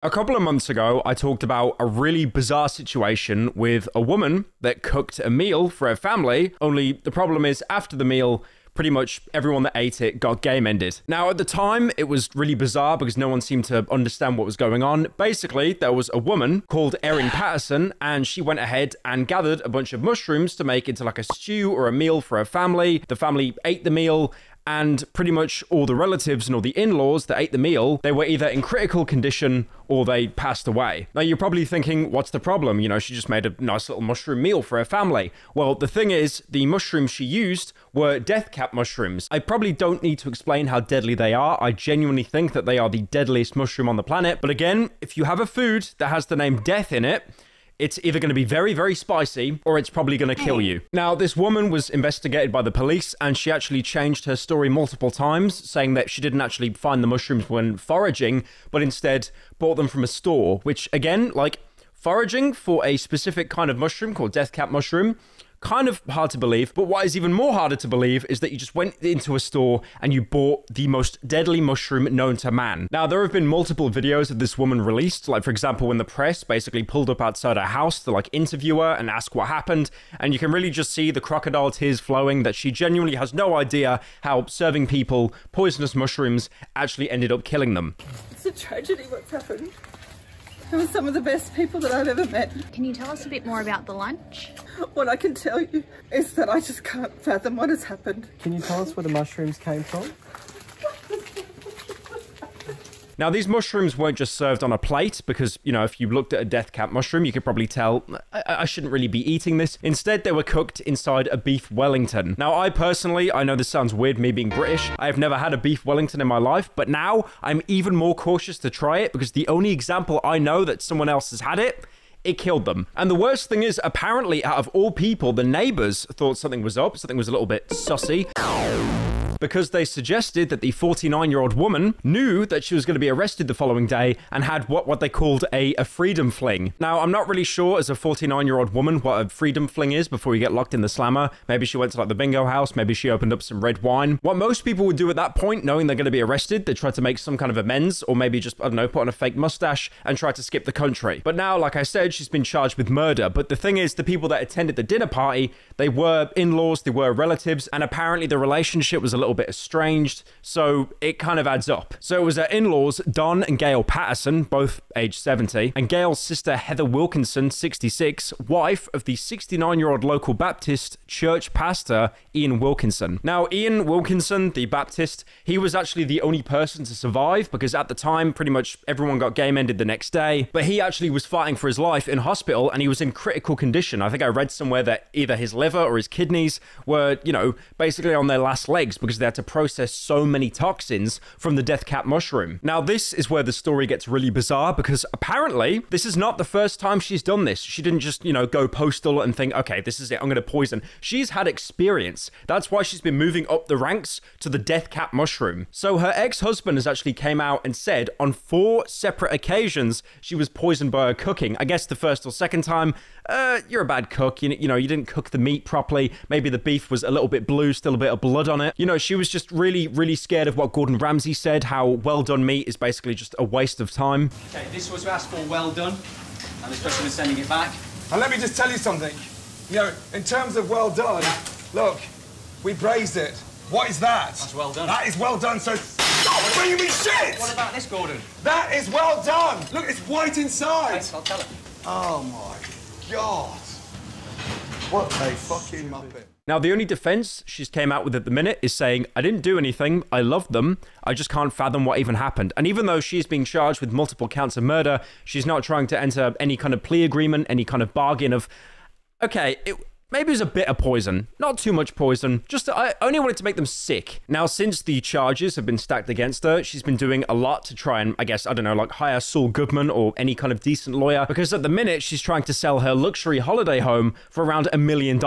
A couple of months ago, I talked about a really bizarre situation with a woman that cooked a meal for her family, only the problem is after the meal, pretty much everyone that ate it got game ended. Now, at the time, it was really bizarre because no one seemed to understand what was going on. Basically, there was a woman called Erin Patterson, and she went ahead and gathered a bunch of mushrooms to make into like a stew or a meal for her family. The family ate the meal, and pretty much all the relatives and all the in-laws that ate the meal, they were either in critical condition or they passed away. Now, you're probably thinking, what's the problem? You know, she just made a nice little mushroom meal for her family. Well, the thing is, the mushrooms she used were death cap mushrooms. I probably don't need to explain how deadly they are. I genuinely think that they are the deadliest mushroom on the planet. But again, if you have a food that has the name death in it, it's either going to be very, very spicy or it's probably going to kill you. Now, this woman was investigated by the police and she actually changed her story multiple times, saying that she didn't actually find the mushrooms when foraging, but instead bought them from a store, which again, like foraging for a specific kind of mushroom called death cap mushroom, kind of hard to believe, but what is even more harder to believe is that you just went into a store and you bought the most deadly mushroom known to man. Now, there have been multiple videos of this woman released, like for example, when the press basically pulled up outside her house to like interview her and ask what happened, and you can really just see the crocodile tears flowing that she genuinely has no idea how serving people poisonous mushrooms actually ended up killing them. It's a tragedy what's happened. They were some of the best people that I've ever met. Can you tell us a bit more about the lunch? What I can tell you is that I just can't fathom what has happened. Can you tell us where the mushrooms came from? Now, these mushrooms weren't just served on a plate because, you know, if you looked at a death cap mushroom, you could probably tell, I shouldn't really be eating this. Instead, they were cooked inside a beef Wellington. Now, I know this sounds weird, me being British. I have never had a beef Wellington in my life, but now I'm even more cautious to try it because the only example I know that someone else has had it killed them. And the worst thing is, apparently, out of all people, the neighbors thought something was up, something was a little bit sussy, because they suggested that the 49-year-old woman knew that she was going to be arrested the following day and had what they called a freedom fling. Now, I'm not really sure as a 49-year-old woman what a freedom fling is before you get locked in the slammer. Maybe she went to like the bingo house. Maybe she opened up some red wine. What most people would do at that point, knowing they're going to be arrested, they try to make some kind of amends or maybe just, I don't know, put on a fake mustache and try to skip the country. But now, like I said, she's been charged with murder. But the thing is, the people that attended the dinner party, they were in-laws, they were relatives, and apparently the relationship was a little bit estranged, so it kind of adds up. So it was her in-laws, Don and Gail Patterson, both age 70, and Gail's sister Heather Wilkinson, 66, wife of the 69-year-old local Baptist church pastor, Ian Wilkinson. Now, Ian Wilkinson, the Baptist, he was actually the only person to survive because at the time, pretty much everyone got game ended the next day, but he actually was fighting for his life in hospital and he was in critical condition. I think I read somewhere that either his liver or his kidneys were, you know, basically on their last legs because they had to process so many toxins from the death cap mushroom. Now, this is where the story gets really bizarre because apparently this is not the first time she's done this. She didn't just, you know, go postal and think, okay, this is it, I'm going to poison. She's had experience. That's why she's been moving up the ranks to the death cap mushroom. So her ex-husband has actually came out and said on 4 separate occasions she was poisoned by her cooking. I guess the first or second time, you're a bad cook. You know, you didn't cook the meat properly. Maybe the beef was a little bit blue, still a bit of blood on it. You know, she was just really, really scared of what Gordon Ramsay said, how well done meat is basically just a waste of time. Okay, this was asked for well done, and this person is sending it back. And let me just tell you something. You know, in terms of well done, look, we praised it. What is that? That's well done. That is well done, so stop bringing me shit! What about this, Gordon? That is well done! Look, it's white inside! Yes, I'll tell her. Oh my God. What a fucking muppet. Now, the only defense she's came out with at the minute is saying, I didn't do anything, I loved them, I just can't fathom what even happened. And even though she's being charged with multiple counts of murder, she's not trying to enter any kind of plea agreement, any kind of bargain of, okay, maybe it was a bit of poison. Not too much poison. Just, I only wanted to make them sick. Now, since the charges have been stacked against her, she's been doing a lot to try and, I guess, I don't know, like hire Saul Goodman or any kind of decent lawyer. Because at the minute, she's trying to sell her luxury holiday home for around $1 million.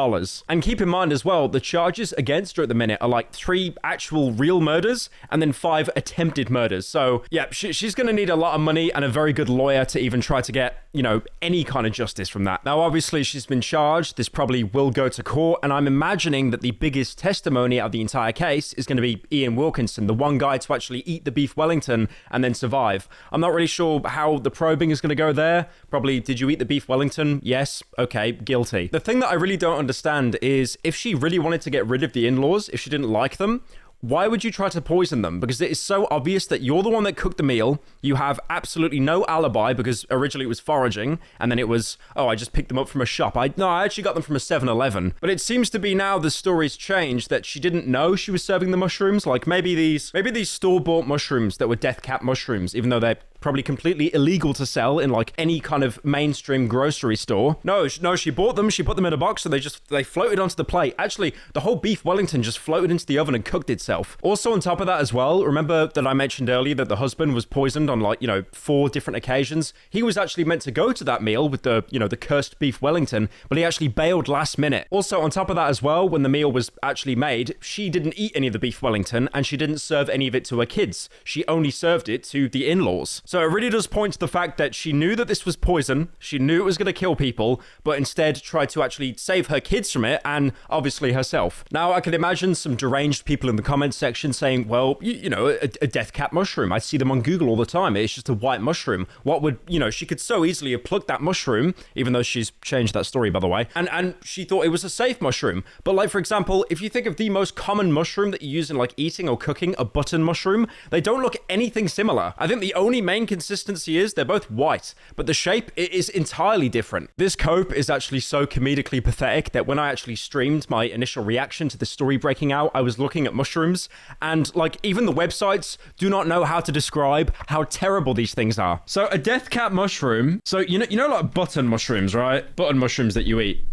And keep in mind as well, the charges against her at the minute are like 3 actual real murders and then 5 attempted murders. So, yeah, she's going to need a lot of money and a very good lawyer to even try to get, you know, any kind of justice from that. Now, obviously, she's been charged. This probably will go to court, and I'm imagining that the biggest testimony out of the entire case is going to be Ian Wilkinson, the one guy to actually eat the beef Wellington and then survive. I'm not really sure how the probing is going to go there. Probably, did you eat the beef Wellington? Yes. Okay, guilty. The thing that I really don't understand is if she really wanted to get rid of the in-laws, if she didn't like them, why would you try to poison them? Because it is so obvious that you're the one that cooked the meal. You have absolutely no alibi because originally it was foraging and then it was, oh, I just picked them up from a shop. No, I actually got them from a 7-Eleven. But it seems to be now the story's changed that she didn't know she was serving the mushrooms. Like maybe these store-bought mushrooms that were death cap mushrooms, even though they're probably completely illegal to sell in like any kind of mainstream grocery store. No, she bought them. She put them in a box and they floated onto the plate. Actually, the whole beef Wellington just floated into the oven and cooked itself. Also on top of that as well, remember that I mentioned earlier that the husband was poisoned on 4 different occasions. He was actually meant to go to that meal with the cursed beef Wellington, but he actually bailed last minute. Also on top of that as well, when the meal was actually made, she didn't eat any of the beef Wellington and she didn't serve any of it to her kids. She only served it to the in-laws. So it really does point to the fact that she knew that this was poison, she knew it was going to kill people, but instead tried to actually save her kids from it and obviously herself. Now, I can imagine some deranged people in the comments section saying, well, a death cap mushroom. I see them on Google all the time. It's just a white mushroom. What would, she could so easily have plucked that mushroom, even though she's changed that story, by the way, and she thought it was a safe mushroom. But like, for example, if you think of the most common mushroom that you use in like eating or cooking, a button mushroom, they don't look anything similar. I think the only main consistency is they're both white, but the shape is entirely different. This cope is actually so comedically pathetic that when I actually streamed my initial reaction to the story breaking out, I was looking at mushrooms and like even the websites do not know how to describe how terrible these things are. So a death cap mushroom, so you know like button mushrooms, right? Button mushrooms that you eat.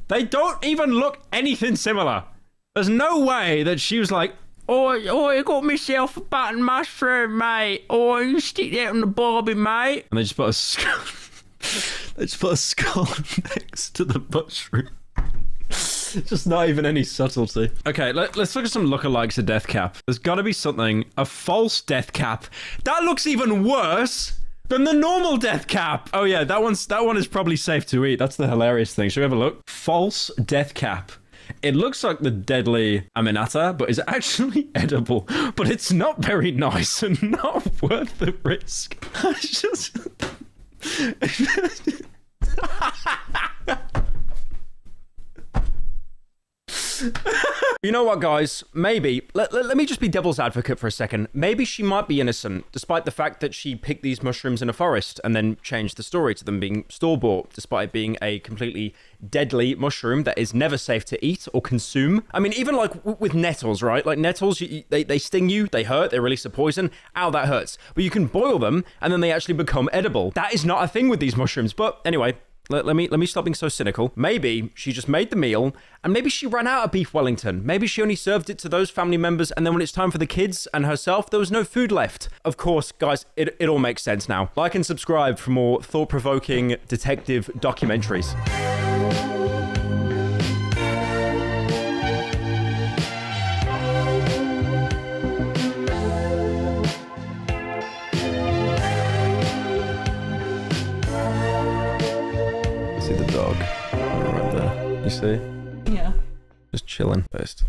They don't even look anything similar. There's no way that she was like, oh, I got myself a button mushroom, mate. Oh, you stick that on the barbie, mate. And they just put a skull next to the mushroom. Just not even any subtlety. Okay, let's look at some lookalikes of death cap. There's got to be something. A false death cap. That looks even worse than the normal death cap. Oh yeah, that one is probably safe to eat. That's the hilarious thing. Should we have a look? False death cap. It looks like the deadly Aminata, but is actually edible. But it's not very nice and not worth the risk. I just... You know what, guys? Maybe, let me just be devil's advocate for a second. Maybe she might be innocent, despite the fact that she picked these mushrooms in a forest and then changed the story to them being store-bought, despite it being a completely deadly mushroom that is never safe to eat or consume. I mean, even like with nettles, right? Like nettles, they sting you, they hurt, they release a poison. Ow, that hurts. But you can boil them and then they actually become edible. That is not a thing with these mushrooms. But anyway, let me stop being so cynical. Maybe she just made the meal and maybe she ran out of beef Wellington. Maybe she only served it to those family members and then when it's time for the kids and herself, there was no food left. Of course, guys, it all makes sense now. Like and subscribe for more thought-provoking detective documentaries. See the dog right there. You see? Yeah. Just chilling. First.